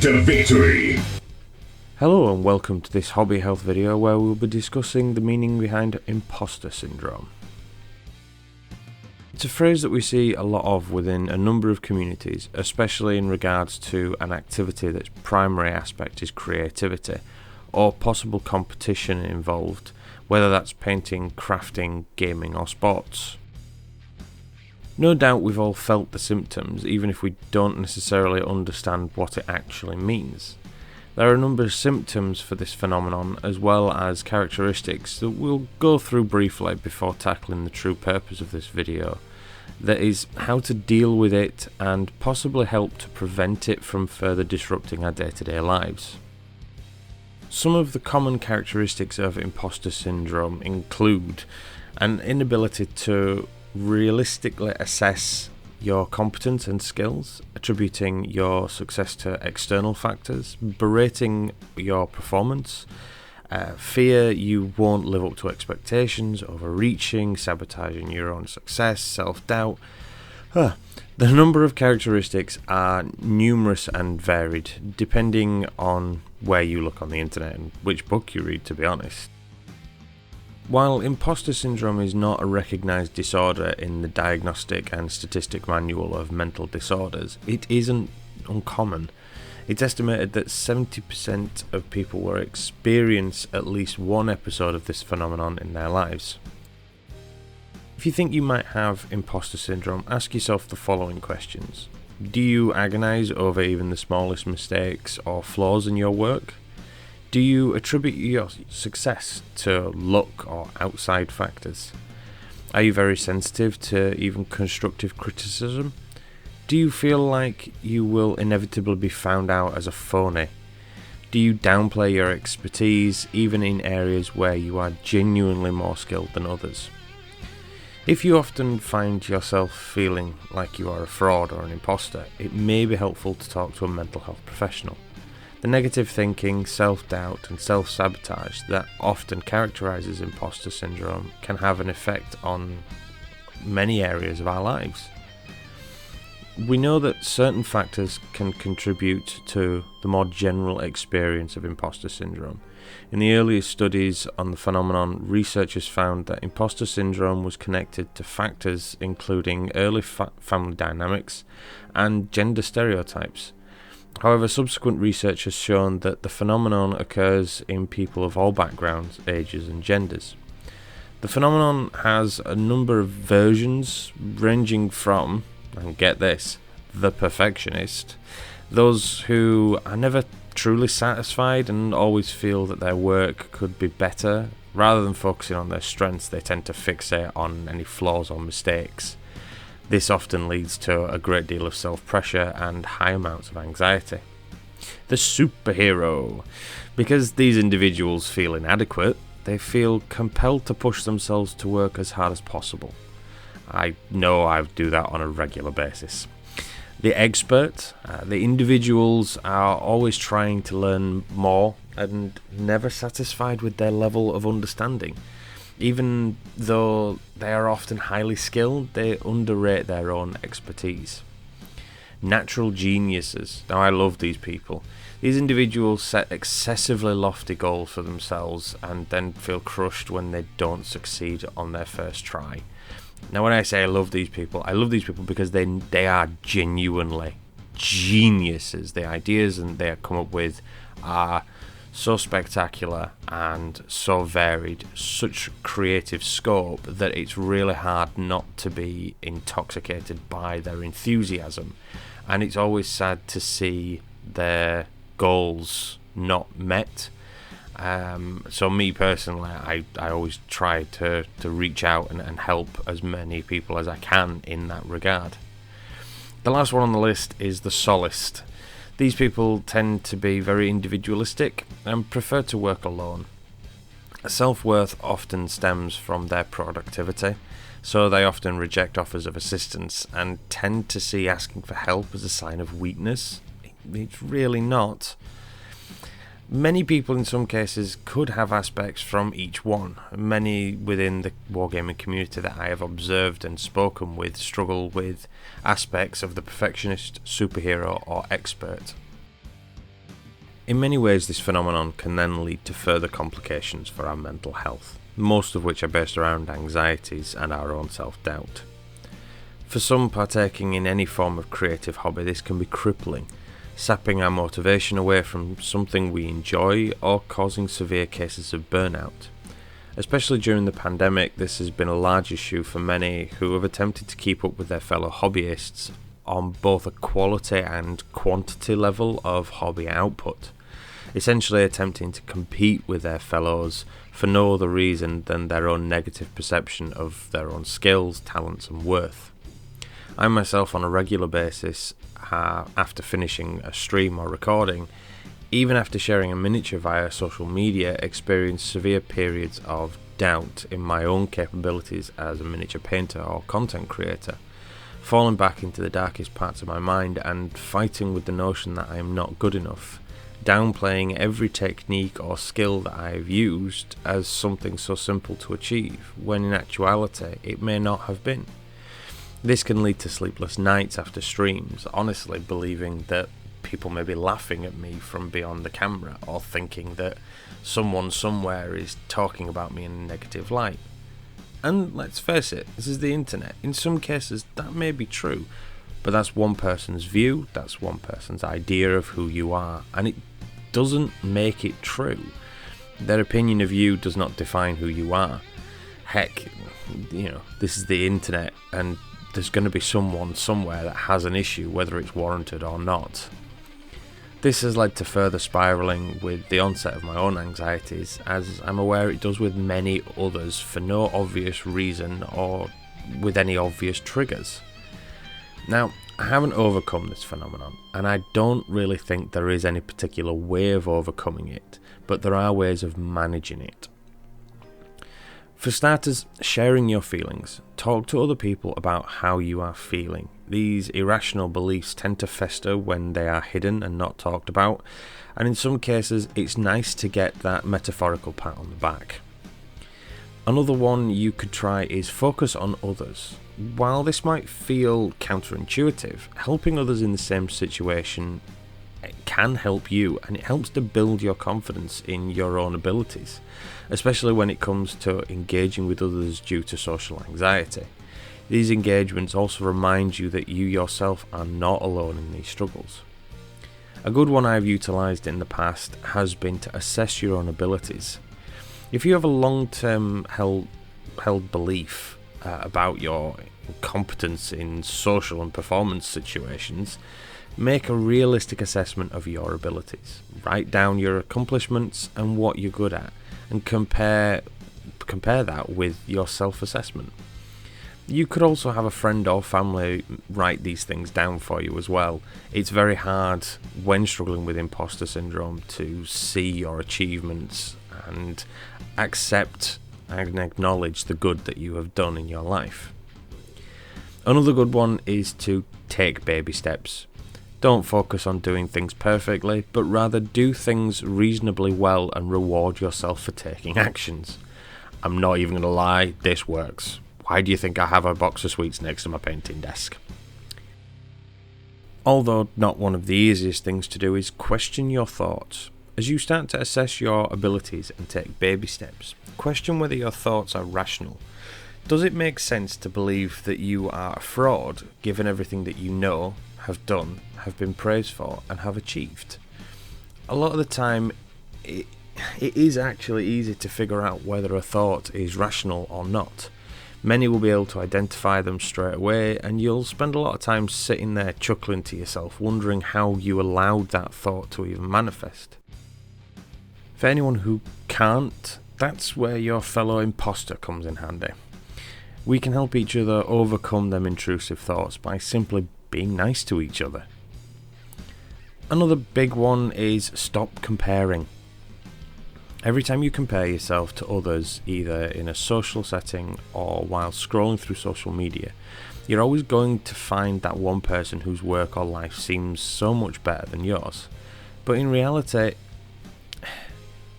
path to victory. Hello and welcome to this hobby health video where we'll be discussing the meaning behind Imposter Syndrome. It's a phrase that we see a lot of within a number of communities, especially in regards to an activity that's primary aspect is creativity, or possible competition involved, whether that's painting, crafting, gaming or sports. No doubt we've all felt the symptoms, even if we don't necessarily understand what it actually means. There are a number of symptoms for this phenomenon as well as characteristics that we'll go through briefly before tackling the true purpose of this video. That is, how to deal with it and possibly help to prevent it from further disrupting our day-to-day lives. Some of the common characteristics of imposter syndrome include an inability to realistically assess your competence and skills, attributing your success to external factors, berating your performance, fear you won't live up to expectations, overreaching, sabotaging your own success, self-doubt. The number of characteristics are numerous and varied, depending on where you look on the internet and which book you read, to be honest. While imposter syndrome is not a recognised disorder in the Diagnostic and Statistic Manual of Mental Disorders, it isn't uncommon. It's estimated that 70% of people will experience at least one episode of this phenomenon in their lives. If you think you might have imposter syndrome, ask yourself the following questions. Do you agonise over even the smallest mistakes or flaws in your work? Do you attribute your success to luck or outside factors? Are you very sensitive to even constructive criticism? Do you feel like you will inevitably be found out as a phony? Do you downplay your expertise even in areas where you are genuinely more skilled than others? If you often find yourself feeling like you are a fraud or an imposter, it may be helpful to talk to a mental health professional. The negative thinking, self-doubt and self-sabotage that often characterises imposter syndrome can have an effect on many areas of our lives. We know that certain factors can contribute to the more general experience of imposter syndrome. In the earliest studies on the phenomenon, researchers found that imposter syndrome was connected to factors including early family dynamics and gender stereotypes. However, subsequent research has shown that the phenomenon occurs in people of all backgrounds, ages and genders. The phenomenon has a number of versions ranging from, and get this, the perfectionist, those who are never truly satisfied and always feel that their work could be better. Rather than focusing on their strengths, they tend to fixate on any flaws or mistakes. This often leads to a great deal of self-pressure and high amounts of anxiety. The superhero. Because these individuals feel inadequate, they feel compelled to push themselves to work as hard as possible. I know I do that on a regular basis. The expert. The individuals are always trying to learn more and never satisfied with their level of understanding. Even though they are often highly skilled, they underrate their own expertise. Natural geniuses. Now, I love these people. These individuals set excessively lofty goals for themselves and then feel crushed when they don't succeed on their first try. Now, when I say I love these people because they are genuinely geniuses. The ideas that they come up with are so spectacular and so varied, such creative scope that it's really hard not to be intoxicated by their enthusiasm. And it's always sad to see their goals not met. So me personally, I always try to reach out and help as many people as I can in that regard. The last one on the list is the solist. These people tend to be very individualistic and prefer to work alone. Self-worth often stems from their productivity, so they often reject offers of assistance and tend to see asking for help as a sign of weakness. It's really not. Many people in some cases could have aspects from each one. Many within the wargaming community that I have observed and spoken with struggle with aspects of the perfectionist, superhero or expert. In many ways, this phenomenon can then lead to further complications for our mental health, most of which are based around anxieties and our own self-doubt. For some, partaking in any form of creative hobby, this can be crippling, sapping our motivation away from something we enjoy or causing severe cases of burnout. Especially during the pandemic, this has been a large issue for many who have attempted to keep up with their fellow hobbyists on both a quality and quantity level of hobby output, essentially attempting to compete with their fellows for no other reason than their own negative perception of their own skills, talents and worth. I myself, on a regular basis, after finishing a stream or recording, even after sharing a miniature via social media, experience severe periods of doubt in my own capabilities as a miniature painter or content creator, falling back into the darkest parts of my mind and fighting with the notion that I am not good enough, downplaying every technique or skill that I have used as something so simple to achieve, when in actuality it may not have been. This can lead to sleepless nights after streams, honestly believing that people may be laughing at me from beyond the camera, or thinking that someone somewhere is talking about me in a negative light. And let's face it, this is the internet. In some cases that may be true, but that's one person's view, that's one person's idea of who you are, and it doesn't make it true. Their opinion of you does not define who you are. Heck, this is the internet, and there's going to be someone somewhere that has an issue, whether it's warranted or not. This has led to further spiralling with the onset of my own anxieties, as I'm aware it does with many others for no obvious reason or with any obvious triggers. Now, I haven't overcome this phenomenon, and I don't really think there is any particular way of overcoming it, but there are ways of managing it. For starters, sharing your feelings. Talk to other people about how you are feeling. These irrational beliefs tend to fester when they are hidden and not talked about, and in some cases it's nice to get that metaphorical pat on the back. Another one you could try is focus on others. While this might feel counterintuitive, helping others in the same situation can help you, and it helps to build your confidence in your own abilities, especially when it comes to engaging with others due to social anxiety. These engagements also remind you that you yourself are not alone in these struggles. A good one I've utilised in the past has been to assess your own abilities. If you have a long-term held belief about your competence in social and performance situations, make a realistic assessment of your abilities. Write down your accomplishments and what you're good at, and compare that with your self-assessment. You could also have a friend or family write these things down for you as well. It's very hard when struggling with imposter syndrome to see your achievements and accept and acknowledge the good that you have done in your life. Another good one is to take baby steps. Don't focus on doing things perfectly, but rather do things reasonably well and reward yourself for taking actions. I'm not even going to lie, this works. Why do you think I have a box of sweets next to my painting desk? Although not one of the easiest things to do is question your thoughts. As you start to assess your abilities and take baby steps, question whether your thoughts are rational. Does it make sense to believe that you are a fraud, given everything that you know, have done, have been praised for, and have achieved? A lot of the time, it is actually easy to figure out whether a thought is rational or not. Many will be able to identify them straight away, and you'll spend a lot of time sitting there chuckling to yourself, wondering how you allowed that thought to even manifest. For anyone who can't, that's where your fellow imposter comes in handy. We can help each other overcome them intrusive thoughts by simply being nice to each other. Another big one is stop comparing. Every time you compare yourself to others, either in a social setting or while scrolling through social media, you're always going to find that one person whose work or life seems so much better than yours. But in reality,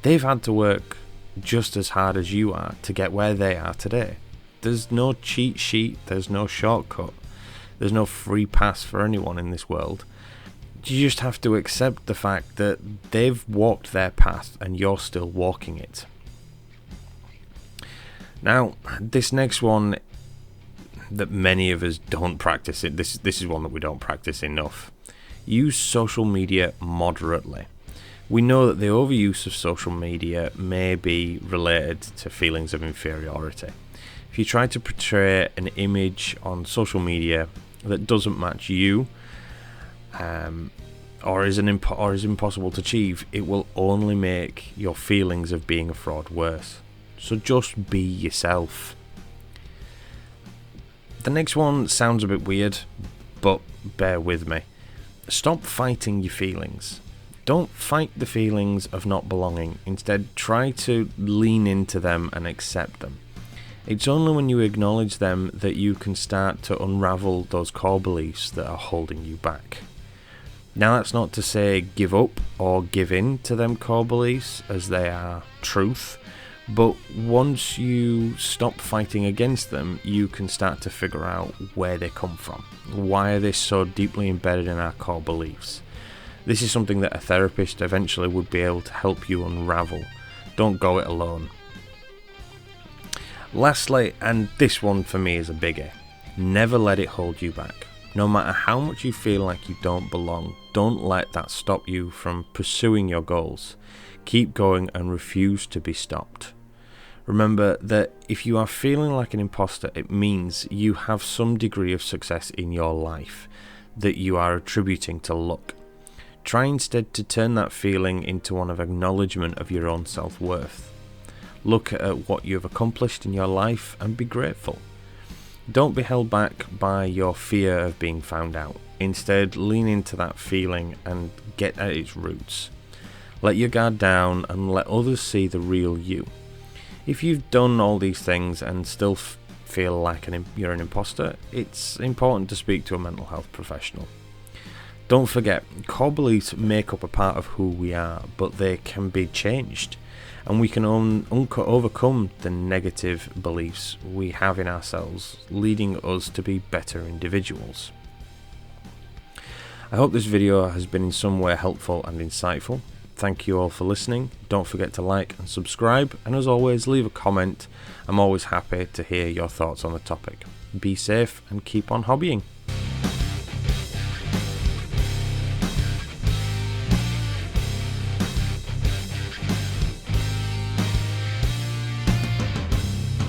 they've had to work just as hard as you are to get where they are today. There's no cheat sheet, there's no shortcut, there's no free pass for anyone in this world. You just have to accept the fact that they've walked their path and you're still walking it. Now, this next one that many of us don't practice it. This is one that we don't practice enough. Use social media moderately. We know that the overuse of social media may be related to feelings of inferiority. If you try to portray an image on social media that doesn't match you, or is impossible to achieve, it will only make your feelings of being a fraud worse. So just be yourself. The next one sounds a bit weird, but bear with me. Stop fighting your feelings. Don't fight the feelings of not belonging. Instead, try to lean into them and accept them. It's only when you acknowledge them that you can start to unravel those core beliefs that are holding you back. Now, that's not to say give up or give in to them core beliefs, as they are truth. But once you stop fighting against them, you can start to figure out where they come from. Why are they so deeply embedded in our core beliefs? This is something that a therapist eventually would be able to help you unravel. Don't go it alone. Lastly, and this one for me is a biggie, never let it hold you back. No matter how much you feel like you don't belong, don't let that stop you from pursuing your goals. Keep going and refuse to be stopped. Remember that if you are feeling like an imposter, it means you have some degree of success in your life that you are attributing to luck. Try instead to turn that feeling into one of acknowledgement of your own self-worth. Look at what you've accomplished in your life and be grateful. Don't be held back by your fear of being found out. Instead, lean into that feeling and get at its roots. Let your guard down and let others see the real you. If you've done all these things and still feel like you're an imposter, it's important to speak to a mental health professional. Don't forget, core beliefs make up a part of who we are, but they can be changed, and we can overcome the negative beliefs we have in ourselves, leading us to be better individuals. I hope this video has been in some way helpful and insightful. Thank you all for listening. Don't forget to like and subscribe, and as always, leave a comment. I'm always happy to hear your thoughts on the topic. Be safe and keep on hobbying.